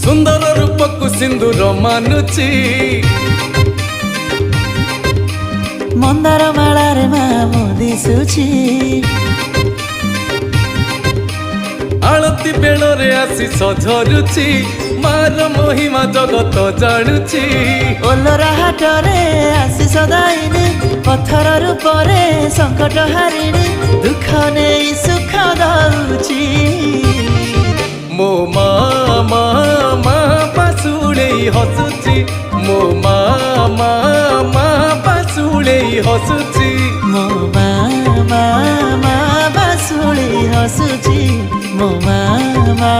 सुंदर रूपकु सिंदूर मानुची मंदार मालारे मामु दिसुची आलती बेलरे आसी सझरुची मार महिमा जगत जाणुची ओलोरा हाटरे आसी सदाइनी पत्थर रूपरे संकट हारिणी दुख नहीं सुख दउची मो मामा पासुड़े हसुची मो मामा पासुड़े हसुची मो मामा बासुली हसुची मो मामा